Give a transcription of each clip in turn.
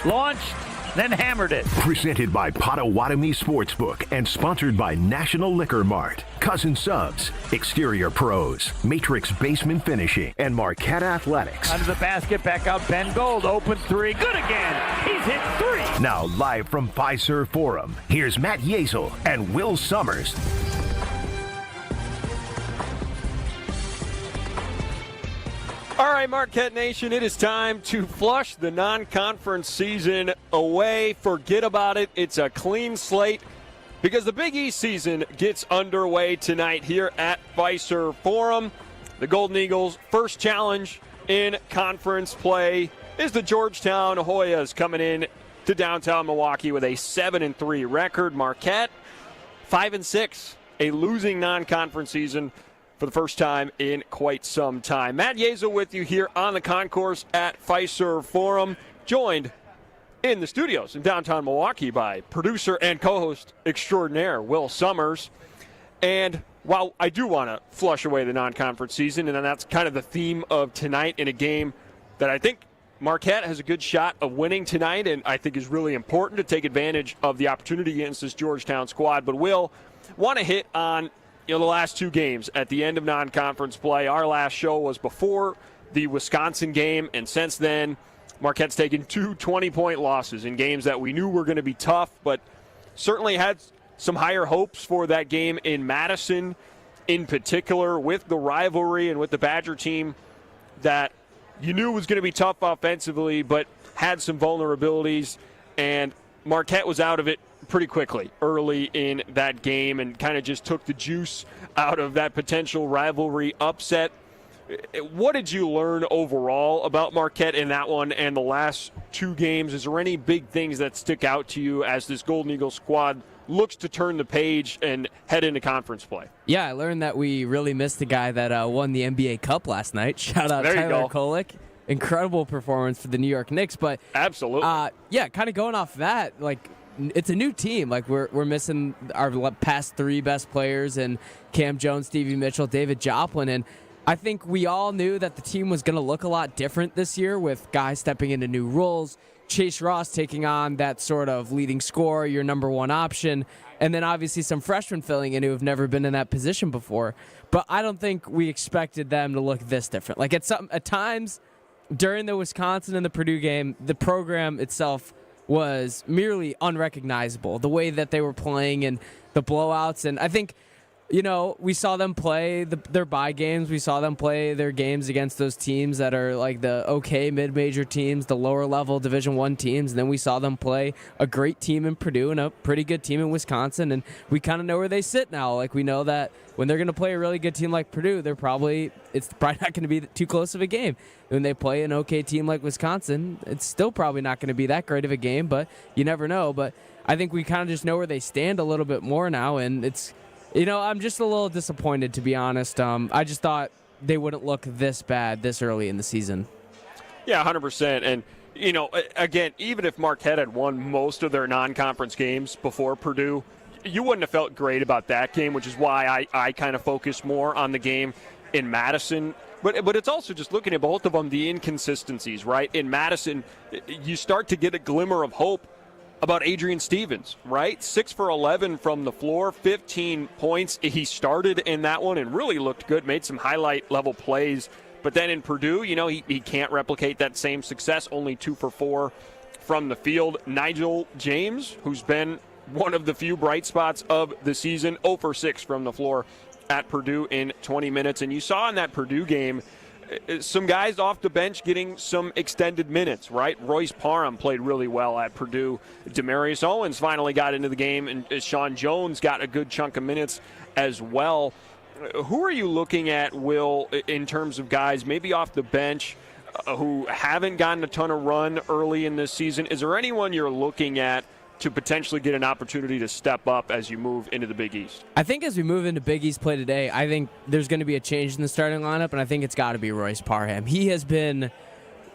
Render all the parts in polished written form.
launched, then hammered it. Presented by Potawatomi Sportsbook and sponsored by National Liquor Mart, Cousin Subs, Exterior Pros, Matrix Basement Finishing, and Marquette Athletics. Under the basket, back out Ben Gold, open three, good again. He's hit three. Now live from Fiserv Forum, here's Matt Yezel and Will Summers. All right, Marquette Nation, it is time to flush the non-conference season away. Forget about it. It's a clean slate because the Big East season gets underway tonight here at Fiserv Forum. The Golden Eagles' first challenge in conference play is the Georgetown Hoyas coming in to downtown Milwaukee with a 7-3 record. Marquette 5-6, a losing non-conference season for the first time in quite some time. Matt Yezel with you here on the concourse at Fiserv Forum, joined in the studios in downtown Milwaukee by producer and co-host extraordinaire Will Summers. And while I do want to flush away the non-conference season, and that's kind of the theme of tonight in a game that I think Marquette has a good shot of winning tonight, and I think is really important to take advantage of the opportunity against this Georgetown squad. But Will, want to hit on the last two games at the end of non-conference play. Our last show was before the Wisconsin game, and since then, Marquette's taken two 20-point losses in games that we knew were going to be tough, but certainly had some higher hopes for that game in Madison in particular, with the rivalry and with the Badger team that you knew was going to be tough offensively, but had some vulnerabilities, and Marquette was out of it pretty quickly early in that game and kind of just took the juice out of that potential rivalry upset. What did you learn overall about Marquette in that one and the last two games? Is there any big things that stick out to you as this Golden Eagles squad looks to turn the page and head into conference play? Yeah, I learned that we really missed the guy that won the NBA Cup last night. Shout out Tyler Kolek. Incredible performance for the New York Knicks. But absolutely. Yeah, kind of going off that, it's a new team. We're missing our past three best players and Cam Jones, Stevie Mitchell, David Joplin, and I think we all knew that the team was going to look a lot different this year with guys stepping into new roles. Chase Ross taking on that sort of leading scorer, your number one option, and then obviously some freshmen filling in who have never been in that position before. But I don't think we expected them to look this different. At times during the Wisconsin and the Purdue game, the program itself was merely unrecognizable, the way that they were playing and the blowouts. And I think, we saw them play their bye games. We saw them play their games against those teams that are like the okay mid-major teams, the lower-level Division I teams. And then we saw them play a great team in Purdue and a pretty good team in Wisconsin. And we kind of know where they sit now. We know that when they're going to play a really good team like Purdue, it's probably not going to be too close of a game. When they play an okay team like Wisconsin, it's still probably not going to be that great of a game, but you never know. But I think we kind of just know where they stand a little bit more now, and it's, I'm just a little disappointed, to be honest. I just thought they wouldn't look this bad this early in the season. Yeah, 100%. And, again, even if Marquette had won most of their non-conference games before Purdue, you wouldn't have felt great about that game, which is why I kind of focus more on the game in Madison. But it's also just looking at both of them, the inconsistencies, right? In Madison, you start to get a glimmer of hope about Adrian Stevens, right? 6 for 11 from the floor, 15 points. He started in that one and really looked good, made some highlight-level plays. But then in Purdue, he can't replicate that same success, only 2 for 4 from the field. Nigel James, who's been one of the few bright spots of the season, 0 for 6 from the floor at Purdue in 20 minutes. And you saw in that Purdue game some guys off the bench getting some extended minutes, right? Royce Parham played really well at Purdue. Demarius Owens finally got into the game, and Sean Jones got a good chunk of minutes as well. Who are you looking at, Will, in terms of guys maybe off the bench who haven't gotten a ton of run early in this season? Is there anyone you're looking at to potentially get an opportunity to step up as you move into the Big East? I think as we move into Big East play today, I think there's going to be a change in the starting lineup, and I think it's got to be Royce Parham. He has been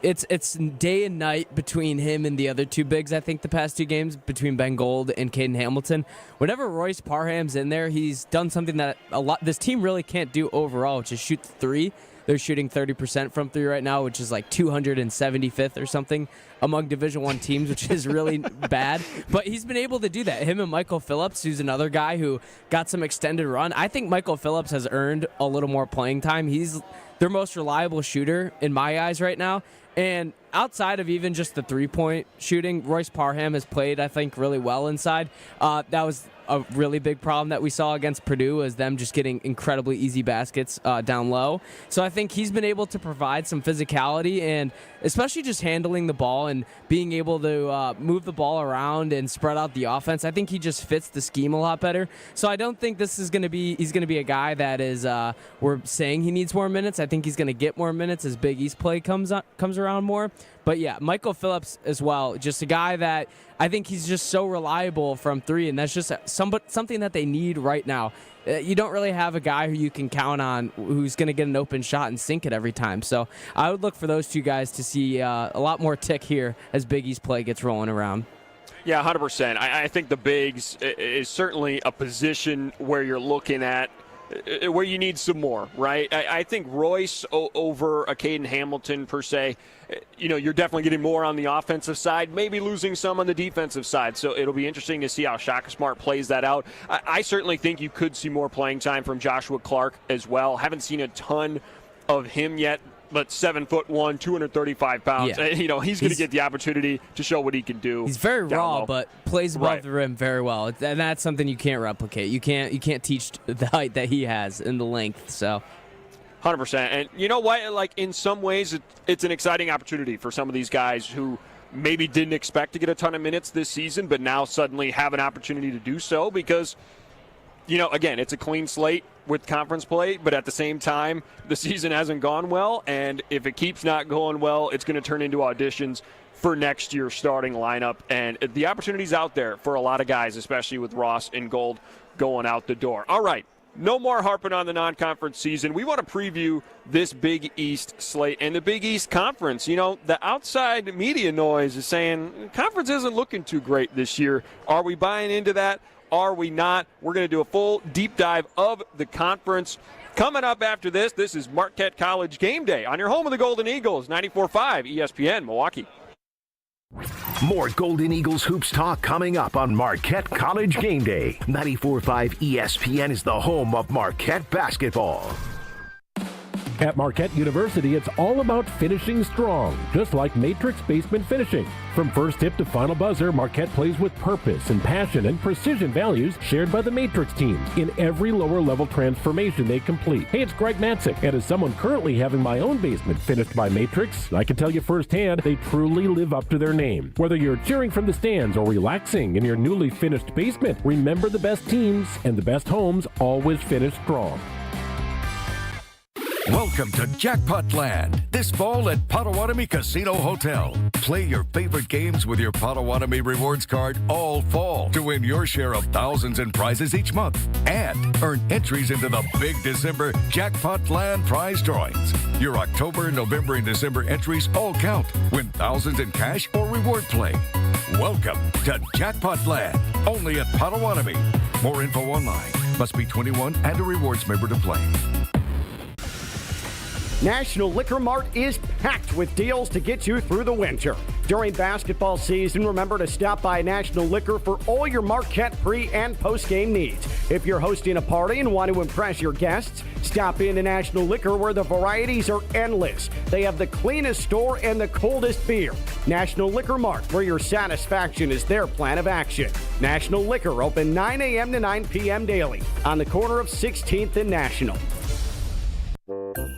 it's day and night between him and the other two bigs, I think, the past two games, between Ben Gold and Caden Hamilton. Whenever Royce Parham's in there, he's done something that this team really can't do overall, which is shoot the three. They're shooting 30% from three right now, which is like 275th or something among Division I teams, which is really bad. But he's been able to do that. Him and Michael Phillips, who's another guy who got some extended run. I think Michael Phillips has earned a little more playing time. He's their most reliable shooter in my eyes right now. And outside of even just the three-point shooting, Royce Parham has played, I think, really well inside. That was a really big problem that we saw against Purdue, is them just getting incredibly easy baskets down low. So I think he's been able to provide some physicality and especially just handling the ball and being able to move the ball around and spread out the offense. I think he just fits the scheme a lot better. So I don't think this is going to be, he's going to be a guy that is, we're saying he needs more minutes. I think he's going to get more minutes as Big East play comes around more. But yeah, Michael Phillips as well, just a guy that I think he's just so reliable from three, and that's just something that they need right now. You don't really have a guy who you can count on who's going to get an open shot and sink it every time. So I would look for those two guys to see a lot more tick here as Big East play gets rolling around. Yeah, 100%. I think the bigs is certainly a position where you're looking at where you need some more, right? I think Royce over a Caden Hamilton per se, you're definitely getting more on the offensive side, maybe losing some on the defensive side. So it'll be interesting to see how Shaka Smart plays that out. I certainly think you could see more playing time from Joshua Clark as well. Haven't seen a ton of him yet, but 7'1", 235 pounds. Yeah. He's going to get the opportunity to show what he can do. He's very raw, low. But plays above the rim very well. And that's something you can't replicate. You can't teach the height that he has and the length. So 100%. And you know what? Like, in some ways, it's an exciting opportunity for some of these guys who maybe didn't expect to get a ton of minutes this season, but now suddenly have an opportunity to do so because, again, it's a clean slate with conference play, but at the same time, the season hasn't gone well, and if it keeps not going well, it's going to turn into auditions for next year's starting lineup, and the opportunity's out there for a lot of guys, especially with Ross and Gold going out the door. All right, no more harping on the non-conference season. We want to preview this Big East slate and the Big East Conference. The outside media noise is saying conference isn't looking too great this year. Are we buying into that? Are we not? We're going to do a full deep dive of the conference. Coming up after this is Marquette College Game Day on your home of the Golden Eagles, 94.5 ESPN Milwaukee. More Golden Eagles hoops talk coming up on Marquette College Game Day. 94.5 ESPN is the home of Marquette basketball. At Marquette University, it's all about finishing strong, just like Matrix Basement Finishing. From first tip to final buzzer, Marquette plays with purpose and passion and precision values shared by the Matrix teams in every lower-level transformation they complete. Hey, it's Greg Matzik, and as someone currently having my own basement finished by Matrix, I can tell you firsthand they truly live up to their name. Whether you're cheering from the stands or relaxing in your newly finished basement, remember the best teams and the best homes always finish strong. Welcome to Jackpot Land, this fall at Potawatomi Casino Hotel. Play your favorite games with your Potawatomi Rewards card all fall to win your share of thousands in prizes each month and earn entries into the big December Jackpot Land prize drawings. Your October, November, and December entries all count. Win thousands in cash or reward play. Welcome to Jackpot Land, only at Potawatomi. More info online. Must be 21 and a rewards member to play. National Liquor Mart is packed with deals to get you through the winter. During basketball season, remember to stop by National Liquor for all your Marquette pre- and post-game needs. If you're hosting a party and want to impress your guests, stop in to National Liquor where the varieties are endless. They have the cleanest store and the coldest beer. National Liquor Mart, where your satisfaction is their plan of action. National Liquor, open 9 a.m. to 9 p.m. daily on the corner of 16th and National.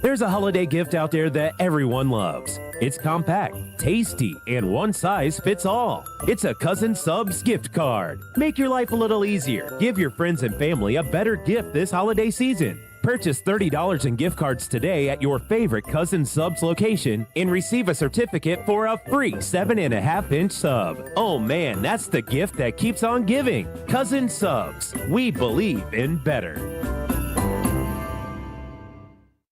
There's a holiday gift out there that everyone loves. It's compact, tasty, and one size fits all. It's a Cousin Subs gift card. Make your life a little easier. Give your friends and family a better gift this holiday season. Purchase $30 in gift cards today at your favorite Cousin Subs location and receive a certificate for a free 7.5-inch sub. Oh man, that's the gift that keeps on giving. Cousin Subs. We believe in better.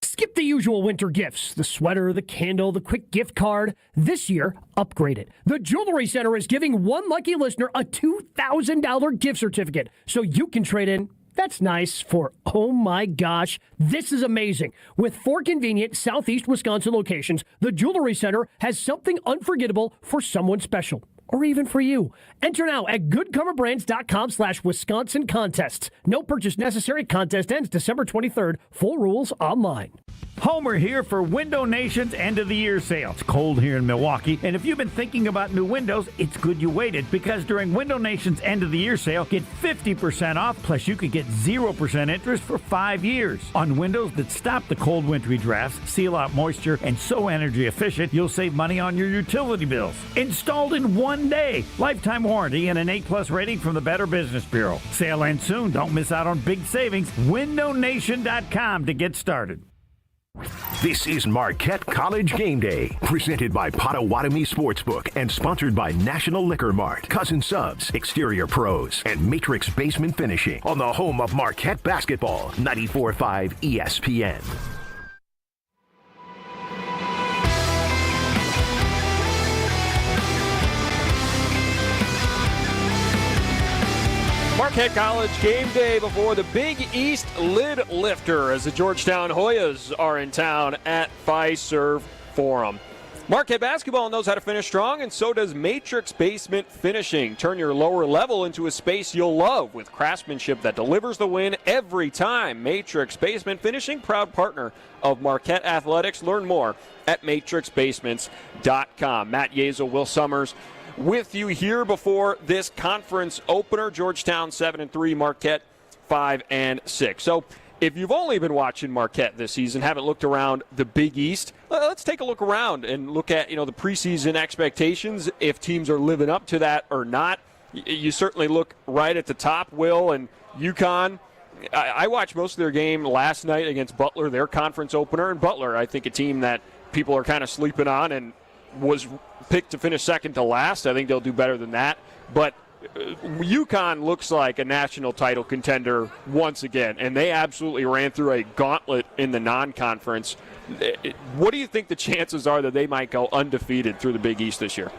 Skip the usual winter gifts, the sweater, the candle, the quick gift card. This year, upgrade it. The Jewelry Center is giving one lucky listener a $2,000 gift certificate so you can trade in That's nice for, oh my gosh, this is amazing. With 4 convenient Southeast Wisconsin locations, the Jewelry Center has something unforgettable for someone special. Or even for you. Enter now at goodcoverbrands.com/Wisconsin contests. No purchase necessary. Contest ends December 23rd. Full rules online. Homer here for Window Nation's end of the year sale. It's cold here in Milwaukee, and if you've been thinking about new windows, it's good you waited, because during Window Nation's end of the year sale, get 50% off, plus you could get 0% interest for 5 years. On windows that stop the cold wintry drafts, seal out moisture, and so energy efficient, you'll save money on your utility bills. Installed in 1 day. Lifetime warranty and an A+ rating from the Better Business Bureau. Sale ends soon. Don't miss out on big savings. WindowNation.com to get started. This is Marquette College Game Day, presented by Potawatomi Sportsbook and sponsored by National Liquor Mart, Cousin Subs, Exterior Pros, and Matrix Basement Finishing on the home of Marquette basketball, 94.5 ESPN. Marquette College Game Day before the Big East lid lifter as the Georgetown Hoyas are in town at Fiserv Forum. Marquette basketball knows how to finish strong, and so does Matrix Basement Finishing. Turn your lower level into a space you'll love with craftsmanship that delivers the win every time. Matrix Basement Finishing, proud partner of Marquette Athletics. Learn more at matrixbasements.com. Matt Yazel, Will Summers, with you here before this conference opener. Georgetown 7-3, Marquette 5-6. So if you've only been watching Marquette this season, haven't looked around the Big East, let's take a look around and look at the preseason expectations, if teams are living up to that or not. You certainly look right at the top, Will, and UConn. I watched most of their game last night against Butler, their conference opener, and Butler, I think, a team that people are kind of sleeping on and was picked to finish second to last. I think they'll do better than that. But UConn looks like a national title contender once again, and they absolutely ran through a gauntlet in the non-conference. What do you think the chances are that they might go undefeated through the Big East this year?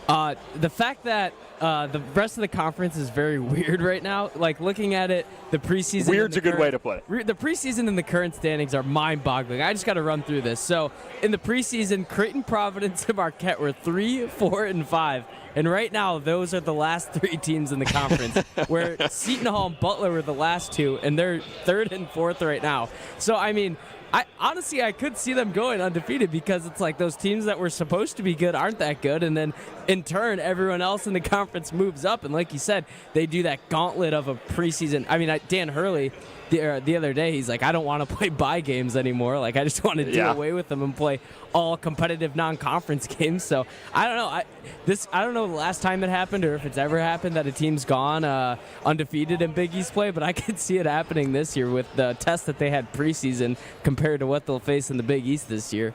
The fact that the rest of the conference is very weird right now. Like, looking at it, the preseason. Weird's a good way to put it. The preseason and the current standings are mind-boggling. I just got to run through this. So, in the preseason, Creighton, Providence, and Marquette were 3, 4, and 5. And right now, those are the last 3 teams in the conference, where Seton Hall and Butler were the last 2, and they're 3rd and 4th right now. So, I mean, I could see them going undefeated, because it's like those teams that were supposed to be good aren't that good, and then in turn everyone else in the conference moves up, and like you said, they do that gauntlet of a preseason. I mean, Dan Hurley, the other day, he's like, I don't want to play bye games anymore. Like, I just want to do away with them and play all competitive non-conference games. So I don't know. I don't know the last time it happened, or if it's ever happened that a team's gone undefeated in Big East play, but I could see it happening this year with the test that they had preseason compared to what they'll face in the Big East this year.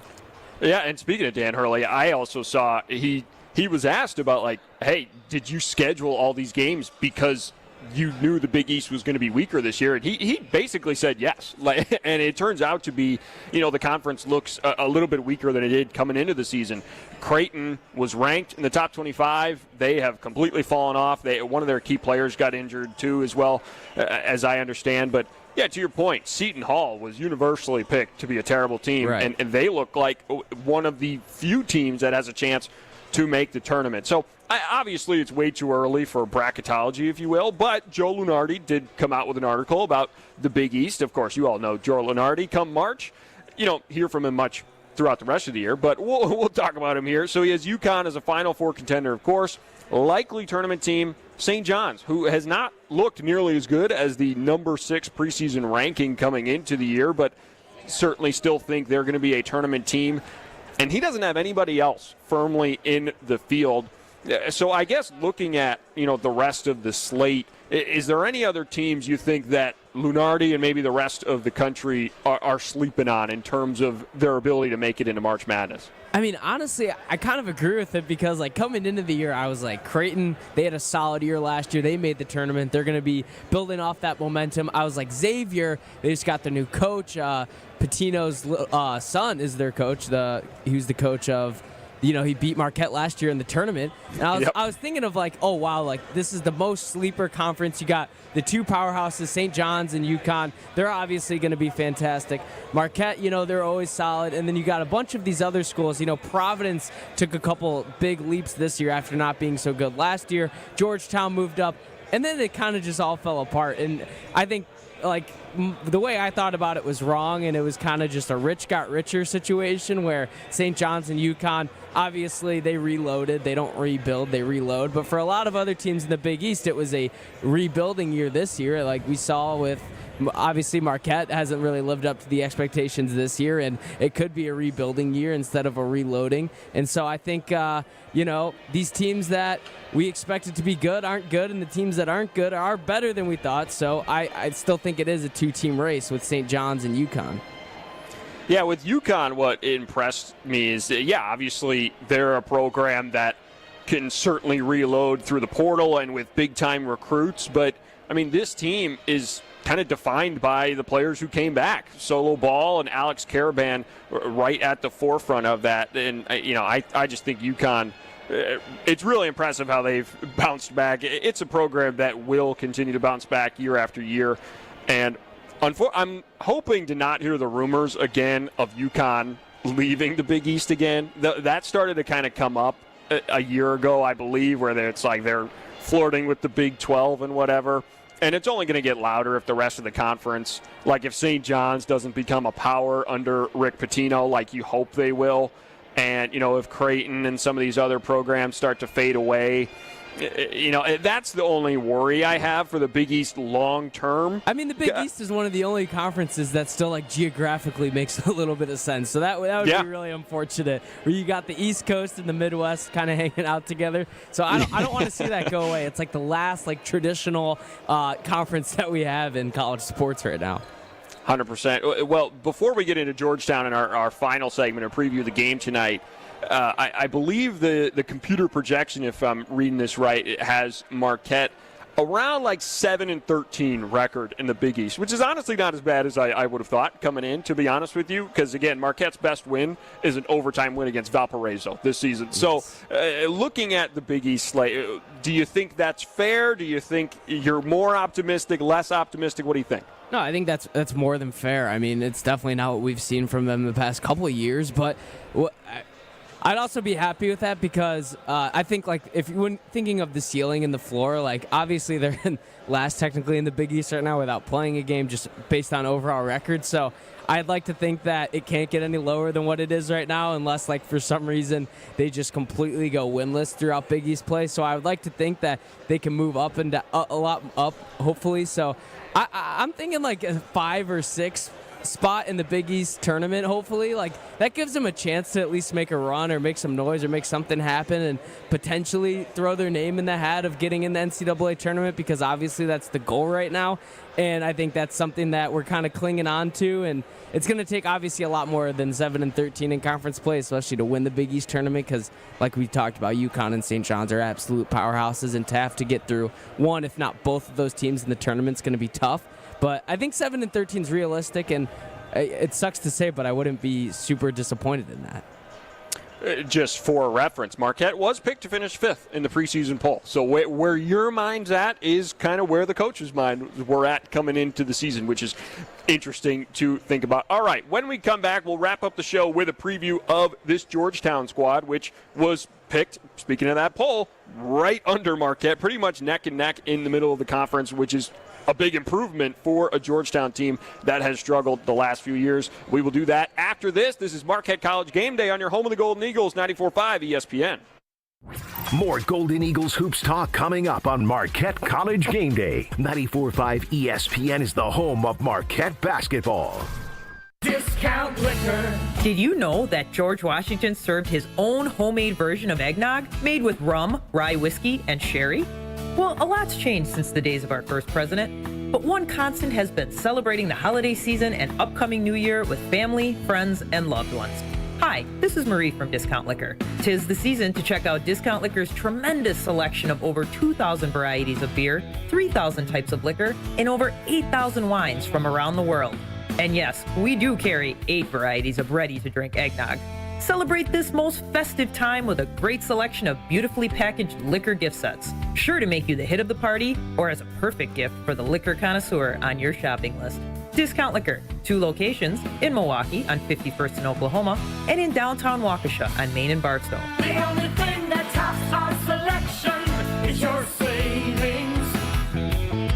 Yeah, and speaking of Dan Hurley, I also saw he was asked about, like, hey, did you schedule all these games because you knew the Big East was going to be weaker this year? And he basically said yes. And it turns out to be, the conference looks a little bit weaker than it did coming into the season. Creighton was ranked in the top 25. They have completely fallen off. One of their key players got injured too, as well, as I understand. But yeah, to your point, Seton Hall was universally picked to be a terrible team, right. and they look like one of the few teams that has a chance to make the tournament. So obviously it's way too early for bracketology, if you will, but Joe Lunardi did come out with an article about the Big East. Of course, you all know Joe Lunardi. Come March, you don't hear from him much throughout the rest of the year, but we'll talk about him here. So he has UConn as a Final Four contender, of course. Likely tournament team, St. John's, who has not looked nearly as good as the number 6 preseason ranking coming into the year, but certainly still think they're going to be a tournament team. And he doesn't have anybody else firmly in the field. So I guess looking at, the rest of the slate, is there any other teams you think that Lunardi and maybe the rest of the country are sleeping on in terms of their ability to make it into March Madness? I mean, honestly, I kind of agree with it, because, like, coming into the year, I was like, Creighton, they had a solid year last year. They made the tournament. They're going to be building off that momentum. I was like, Xavier, they just got their new coach. Pitino's son is their coach. He was the coach of he beat Marquette last year in the tournament. And I was thinking of like, oh, wow, like this is the most sleeper conference. You got the two powerhouses, St. John's and UConn. They're obviously going to be fantastic. Marquette, they're always solid. And then you got a bunch of these other schools. Providence took a couple big leaps this year after not being so good last year. Georgetown moved up. And then it kind of just all fell apart. And I think, the way I thought about it was wrong, and it was kind of just a rich got richer situation where St. John's and UConn, obviously they reloaded. They don't rebuild, they reload. But for a lot of other teams in the Big East, it was a rebuilding year this year, like we saw with obviously Marquette hasn't really lived up to the expectations this year, and it could be a rebuilding year instead of a reloading. And so I think, these teams that we expected to be good aren't good, and the teams that aren't good are better than we thought. So I still think it is a two-team race with St. John's and UConn. Yeah, with UConn, what impressed me is, obviously they're a program that can certainly reload through the portal and with big-time recruits. But, this team is kind of defined by the players who came back. Solo Ball and Alex Caravan right at the forefront of that. And, I just think UConn, it's really impressive how they've bounced back. It's a program that will continue to bounce back year after year. And I'm hoping to not hear the rumors again of UConn leaving the Big East again. That started to kind of come up a year ago, I believe, where it's like they're flirting with the Big 12 and whatever. And it's only going to get louder if the rest of the conference, like if St. John's doesn't become a power under Rick Pitino like you hope they will, and, if Creighton and some of these other programs start to fade away, that's the only worry I have for the Big East long term. The Big East is one of the only conferences that still geographically makes a little bit of sense. So that would be really unfortunate, where you got the East Coast and the Midwest kind of hanging out together. So I don't want to see that go away. It's like the last traditional conference that we have in college sports right now. 100%. Well, before we get into Georgetown and our final segment or preview of the game tonight, I believe the computer projection, if I'm reading this right, it has Marquette around 7-13 record in the Big East, which is honestly not as bad as I would have thought coming in, to be honest with you, because, again, Marquette's best win is an overtime win against Valparaiso this season. Yes. So looking at the Big East slate, do you think that's fair? Do you think you're more optimistic, less optimistic? What do you think? No, I think that's more than fair. It's definitely not what we've seen from them the past couple of years, but I'd also be happy with that because I think if when thinking of the ceiling and the floor, obviously they're in last technically in the Big East right now without playing a game just based on overall record. So I'd like to think that it can't get any lower than what it is right now unless for some reason they just completely go winless throughout Big East play. So I would like to think that they can move up and a lot up, hopefully. So I'm thinking a 5 or 6 spot in the Big East tournament, hopefully. That gives them a chance to at least make a run or make some noise or make something happen and potentially throw their name in the hat of getting in the NCAA tournament, because obviously that's the goal right now. And I think that's something that we're kind of clinging on to, and it's going to take obviously a lot more than 7-13 in conference play, especially to win the Big East tournament, because like we talked about, UConn and St. John's are absolute powerhouses, and to have to get through one, if not both of those teams in the tournament is going to be tough. But I think 7-13 is realistic, and it sucks to say, but I wouldn't be super disappointed in that. Just for reference, Marquette was picked to finish 5th in the preseason poll. So where your mind's at is kind of where the coach's mind were at coming into the season, which is interesting to think about. All right, when we come back, we'll wrap up the show with a preview of this Georgetown squad, which was picked, speaking of that poll, right under Marquette, pretty much neck and neck in the middle of the conference, which is a big improvement for a Georgetown team that has struggled the last few years. We will do that after this. This is Marquette College Game Day on your home of the Golden Eagles, 94.5 ESPN. More Golden Eagles hoops talk coming up on Marquette College Game Day. 94.5 ESPN is the home of Marquette basketball. Discount Liquor. Did you know that George Washington served his own homemade version of eggnog made with rum, rye whiskey, and sherry? Well, a lot's changed since the days of our first president, but one constant has been celebrating the holiday season and upcoming new year with family, friends, and loved ones. Hi, this is Marie from Discount Liquor. 'Tis the season to check out Discount Liquor's tremendous selection of over 2,000 varieties of beer, 3,000 types of liquor, and over 8,000 wines from around the world. And yes, we do carry 8 varieties of ready-to-drink eggnog. Celebrate this most festive time with a great selection of beautifully packaged liquor gift sets, sure to make you the hit of the party or as a perfect gift for the liquor connoisseur on your shopping list. Discount Liquor, 2 locations in Milwaukee on 51st in Oklahoma and in downtown Waukesha on Main and Barstow. The only thing that tops our selection is your savings.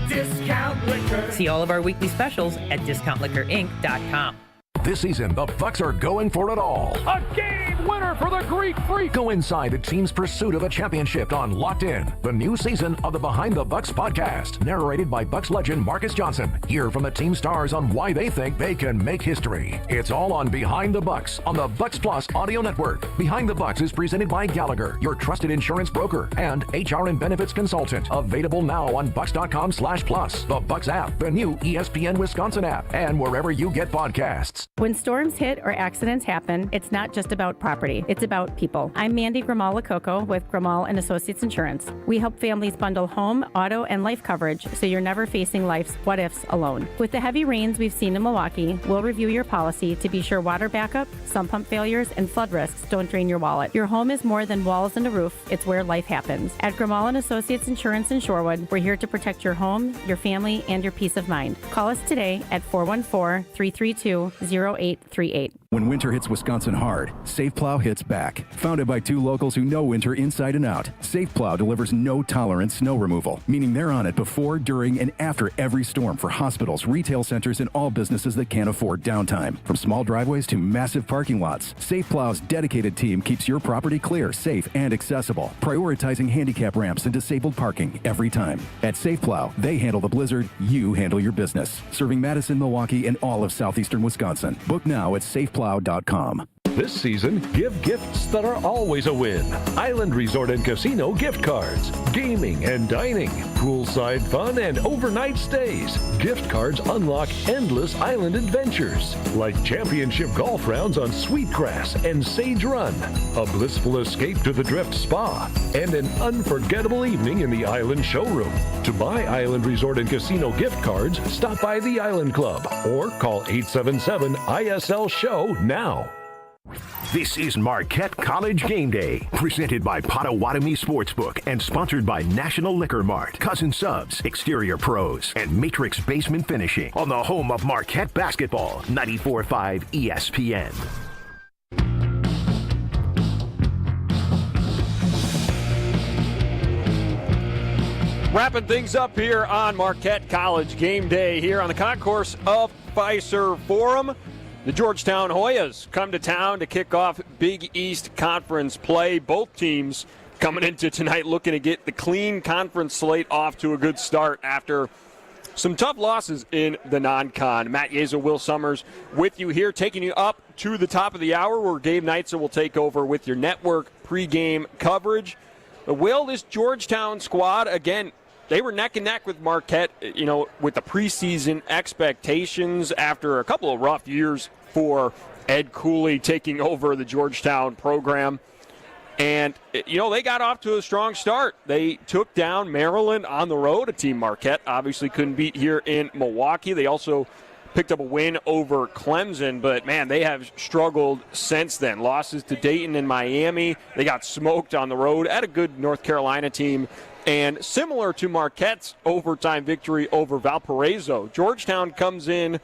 Discount Liquor. See all of our weekly specials at discountliquorinc.com. This season, the Bucks are going for it all. A game winner for the Greek Freak. Go inside the team's pursuit of a championship on Locked In, the new season of the Behind the Bucks podcast, narrated by Bucks legend Marcus Johnson. Hear from the team stars on why they think they can make history. It's all on Behind the Bucks on the Bucks Plus audio network. Behind the Bucks is presented by Gallagher, your trusted insurance broker and HR and benefits consultant. Available now on bucks.com/plus, the Bucks app, the new ESPN Wisconsin app, and wherever you get podcasts. When storms hit or accidents happen, it's not just about property, it's about people. I'm Mandy Grimal-Lococo with Grimal & Associates Insurance. We help families bundle home, auto, and life coverage so you're never facing life's what-ifs alone. With the heavy rains we've seen in Milwaukee, we'll review your policy to be sure water backup, sump pump failures, and flood risks don't drain your wallet. Your home is more than walls and a roof, it's where life happens. At Grimal & Associates Insurance in Shorewood, we're here to protect your home, your family, and your peace of mind. Call us today at 414-332-0838. When winter hits Wisconsin hard, Safe Plow hits back. Founded by 2 locals who know winter inside and out, Safe Plow delivers no-tolerance snow removal, meaning they're on it before, during, and after every storm for hospitals, retail centers, and all businesses that can't afford downtime. From small driveways to massive parking lots, Safe Plow's dedicated team keeps your property clear, safe, and accessible, prioritizing handicap ramps and disabled parking every time. At Safe Plow, they handle the blizzard, you handle your business. Serving Madison, Milwaukee, and all of southeastern Wisconsin. Book now at safeplow.com. This season, give gifts that are always a win. Island Resort and Casino gift cards, gaming and dining, poolside fun, and overnight stays. Gift cards unlock endless island adventures, like championship golf rounds on Sweetgrass and Sage Run, a blissful escape to the Drift Spa, and an unforgettable evening in the Island Showroom. To buy Island Resort and Casino gift cards, stop by the Island Club or call 877-ISL-SHOW now. This is Marquette College Game Day, presented by Potawatomi Sportsbook and sponsored by National Liquor Mart, Cousin Subs, Exterior Pros, and Matrix Basement Finishing on the home of Marquette basketball, 94.5 ESPN. Wrapping things up here on Marquette College Game Day here on the concourse of Fiserv Forum. The Georgetown Hoyas come to town to kick off Big East Conference play. Both teams coming into tonight looking to get the clean conference slate off to a good start after some tough losses in the non-con. Matt Yezo, Will Summers with you here, taking you up to the top of the hour where Gabe Neitzel will take over with your network pregame coverage. Will, this Georgetown squad, again, they were neck and neck with Marquette, with the preseason expectations after a couple of rough years for Ed Cooley taking over the Georgetown program. And, they got off to a strong start. They took down Maryland on the road, a team Marquette obviously couldn't beat here in Milwaukee. They also picked up a win over Clemson, but, man, they have struggled since then. Losses to Dayton and Miami. They got smoked on the road at a good North Carolina team. And similar to Marquette's overtime victory over Valparaiso, Georgetown comes in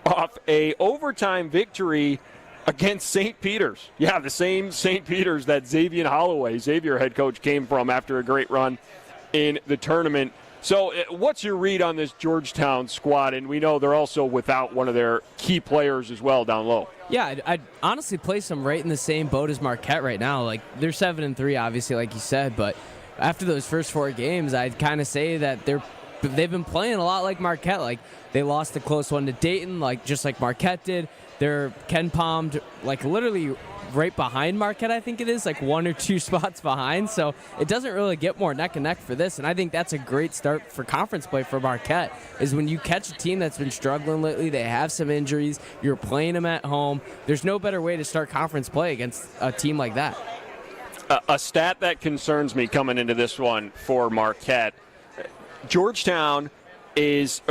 off a overtime victory against St. Peter's. Yeah, the same St. Peter's that Xavier Holloway, Xavier head coach, came from after a great run in the tournament. So what's your read on this Georgetown squad? And we know they're also without one of their key players as well down low. Yeah, I'd honestly place them right in the same boat as Marquette right now. Like, they're 7-3, obviously, like you said, but after those first 4 games, I'd kind of say that they've been playing a lot like Marquette. Like, they lost a close one to Dayton, just like Marquette did. They're Ken Palmed, literally right behind Marquette, I think it is, 1 or 2 spots behind. So it doesn't really get more neck and neck for this. And I think that's a great start for conference play for Marquette, is when you catch a team that's been struggling lately, they have some injuries, you're playing them at home. There's no better way to start conference play against a team like that. A stat that concerns me coming into this one for Marquette, Georgetown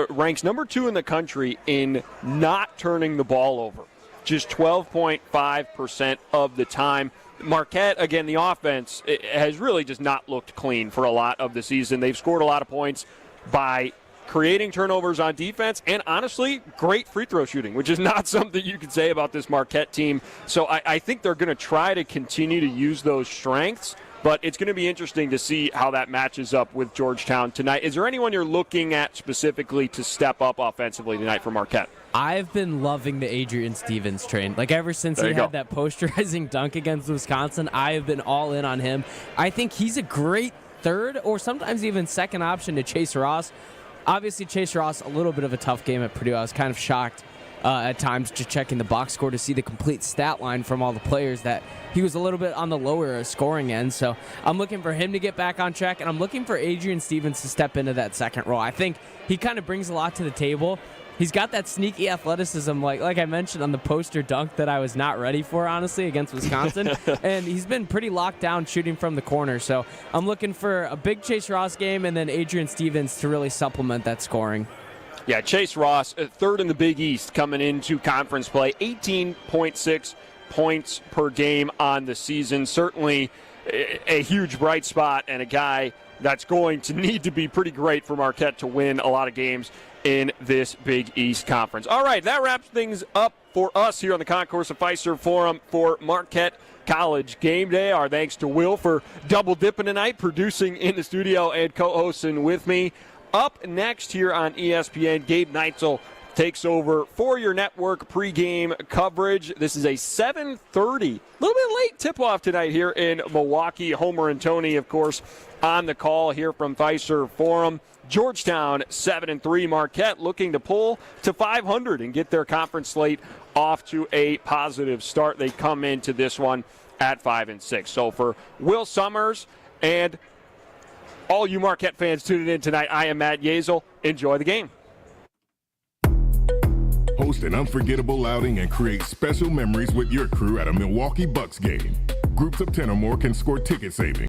ranks number 2 in the country in not turning the ball over. just 12.5% of the time. Marquette, again, the offense has really just not looked clean for a lot of the season. They've scored a lot of points by creating turnovers on defense and, honestly, great free throw shooting, which is not something you could say about this Marquette team. So I think they're going to try to continue to use those strengths, but it's going to be interesting to see how that matches up with Georgetown tonight. Is there anyone you're looking at specifically to step up offensively tonight for Marquette? I've been loving the Adrian Stevens train. Like, ever since he had that posterizing dunk against Wisconsin, I have been all in on him. I think he's a great third or sometimes even second option to Chase Ross. Obviously, Chase Ross, a little bit of a tough game at Purdue. I was kind of shocked at times just checking the box score to see the complete stat line from all the players that he was a little bit on the lower scoring end. So I'm looking for him to get back on track, and I'm looking for Adrian Stevens to step into that second role. I think he kind of brings a lot to the table. He's got that sneaky athleticism, like I mentioned on the poster dunk that I was not ready for, honestly, against Wisconsin. And he's been pretty locked down shooting from the corner. So I'm looking for a big Chase Ross game and then Adrian Stevens to really supplement that scoring. Yeah, Chase Ross, third in the Big East coming into conference play, 18.6 points per game on the season. Certainly a huge bright spot and a guy that's going to need to be pretty great for Marquette to win a lot of games in this Big East Conference. All right, that wraps things up for us here on the Concourse of Fiserv Forum for Marquette College Game Day. Our thanks to Will for double dipping tonight, producing in the studio and co-hosting with me. Up next here on ESPN, Gabe Neitzel takes over for your network pregame coverage. This is a 7:30, a little bit late tip-off tonight here in Milwaukee. Homer and Tony, of course, on the call here from Fiserv Forum. Georgetown 7-3, Marquette looking to pull to 500 and get their conference slate off to a positive start. They come into this one at 5-6. So for Will Summers and all you Marquette fans tuning in tonight, I am Matt Yazel. Enjoy the game. Host an unforgettable outing and create special memories with your crew at a Milwaukee Bucks game. Groups of 10 or more can score ticket savings.